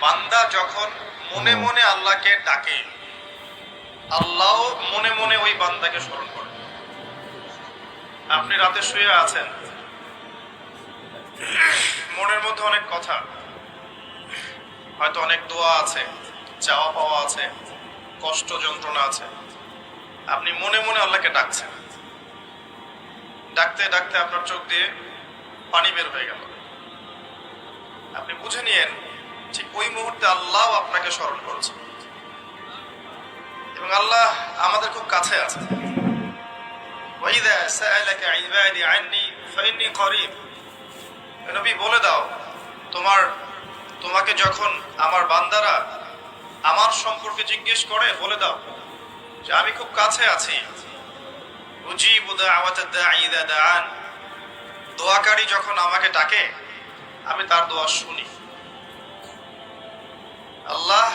বান্দা যখন মনে মনে আল্লাহকে ডাকে, আল্লাহ মনে মনে ওই বান্দাকে স্মরণ করে। আপনি রাতে শুয়ে আছেন, মনের মধ্যে অনেক কথা, হয়তো অনেক দোয়া আছে, চাওয়া পাওয়া আছে, কষ্ট যন্ত্রণা আছে। আপনি মনে মনে আল্লাহকে ডাকছেন, ডাকতে ডাকতে আপনার চোখ দিয়ে পানি বের হয়ে গেল। আপনি বুঝে নিয়েন ঠিক ওই মুহূর্তে আল্লাহ আপনাকে স্মরণ করেছে এবং আল্লাহ আমাদের খুব কাছে আছে। ওয়াইদা সাআলাকা ইবাদি আন্নী ফাইন্নী করিব। নবী বলে দাও, তোমাকে যখন আমার বান্দারা আমার সম্পর্কে জিজ্ঞেস করে বলে দাও যে আমি খুব কাছে আছি। উজিবু দাওয়াতাদ দাঈ ইযা দাআন। দোয়াকারী যখন আমাকে ডাকে আমি তার দোয়া শুনি। আল্লাহ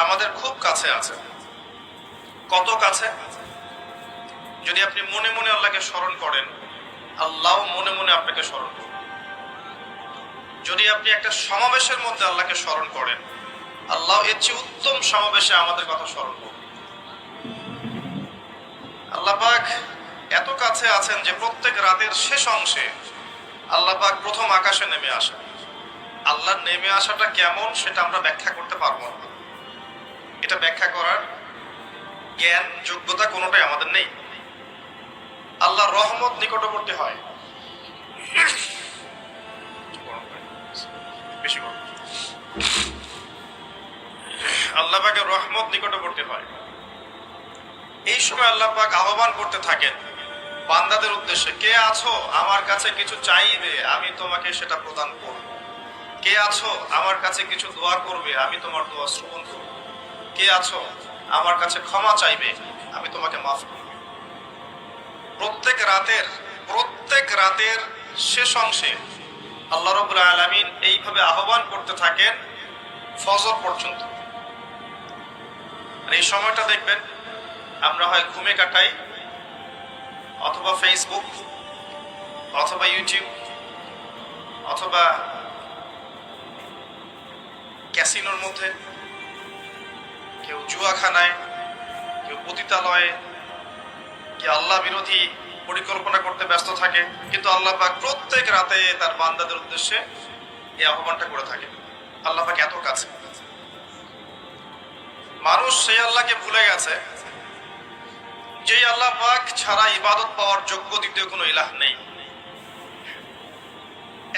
আমাদের খুব কাছে আছে। কত কাছে? যদি আপনি মনে মনে আল্লাহকে স্মরণ করেন, আল্লাহ মনে মনে আপনাকে স্মরণ করবেন। যদি আপনি একটা সমাবেশের মধ্যে আল্লাহকে স্মরণ করেন, আল্লাহ এর চেয়ে উত্তম সমাবেশে আমাদের কথা স্মরণ করবেন। আল্লাহ পাক এত কাছে আছেন যে প্রত্যেক রাতের শেষ অংশে আল্লাহ পাক প্রথম আকাশে নেমে আসেন। আল্লাহর নেমে আসাটা কেমন সেটা আমরা ব্যাখ্যা করতে পারবো না। এটা ব্যাখ্যা করার জ্ঞান যোগ্যতা কোনোটাই আমাদের নেই। আল্লাহর রহমত নিকটবর্তী হয়। বেশি গরম। আল্লাহ পাকের রহমত নিকটবর্তী হয়। এই সময় আল্লাহ পাক আহ্বান করতে থাকেন বান্দাদের উদ্দেশ্যে, কে আছো আমার কাছে কিছু চাইবে আমি তোমাকে সেটা প্রদান করব। কে আছো আমার কাছে কিছু দোয়া করবে আমি তোমার দোয়া শ্রবণ করব। কে আছো আমার কাছে ক্ষমা চাইবে আমি তোমাকে মাফ করব। প্রত্যেক রাতের শেষ অংশে আল্লাহ রাব্বুল আলামিন এইভাবে আহ্বান করতে থাকেন ফজর পর্যন্ত। আর এই সময়টা দেখবেন আমরা হয় ঘুমে কাটাই, অথবা ফেসবুক, অথবা ইউটিউব, অথবা ক্যাসিনোর মধ্যে, কেউ জুয়াখানায়, কেউ পতিতালয়ে, কেউ আল্লাহ বিরোধী পরিকল্পনা করতে ব্যস্ত থাকে। কিন্তু আল্লাহ পাক প্রত্যেক রাতে তার বান্দাদের উদ্দেশ্যে এই আহ্বানটা করে থাকে। আল্লাহ পাক এত কাছে। মানুষ সেই আল্লাহকে ভুলে গেছে যেই আল্লাহ পাক ছাড়া ইবাদত পাওয়ার যোগ্য দ্বিতীয় কোনো ইলাহ নেই।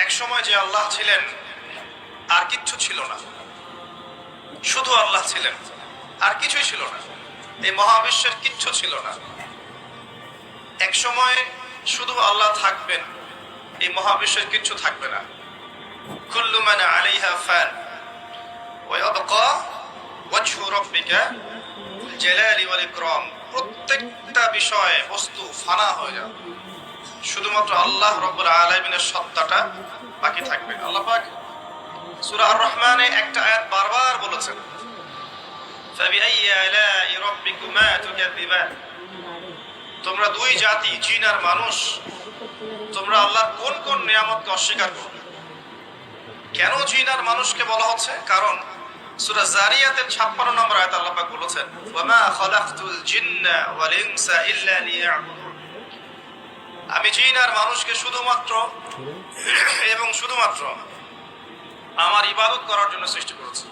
এক সময় যে আল্লাহ ছিলেন আর কিচ্ছু ছিল না, শুধু আল্লাহ ছিলেন, আর কিছুই ছিল না। এই মহাবিশ্বের কিচ্ছু ছিল না। এক সময় শুধু আল্লাহ থাকবেন, এই মহাবিশ্বের কিচ্ছু থাকবে না। কুল্লু মান আলাইহা ফান ওয়া ইয়াবকা ওয়াজহু রাব্বিকা যুল জালালি ওয়াল ইকরাম। প্রত্যেকটা বিষয় বস্তু ফানা হয়ে যাবে, শুধুমাত্র আল্লাহ রাব্বুল আলামিনের সত্তাটা বাকি থাকবে। আল্লাহ পাক সূরা আর রহমানে একটা আয়াত বারবার বলেছেন, ফাবিআইয়ি আলাই রাব্বিকুমা তুকাযিবান। তোমরা দুই জাতি, জিন আর মানুষ, তোমরা আল্লাহর কোন কোন নিয়ামতকে অস্বীকার করবে? কেন জিন আর মানুষকে বলা হচ্ছে? কারণ সূরা জারিয়াতের 56 নম্বর আয়াতে আল্লাহ পাক বলেছেন, ওয়ামা খালাকতুল জিন্না ওয়াল ইনসা ইল্লা লিয়াবুদুন। আমি জিন আর মানুষকে শুধুমাত্র আমার ইবাদত করার জন্য সৃষ্টি করেছি।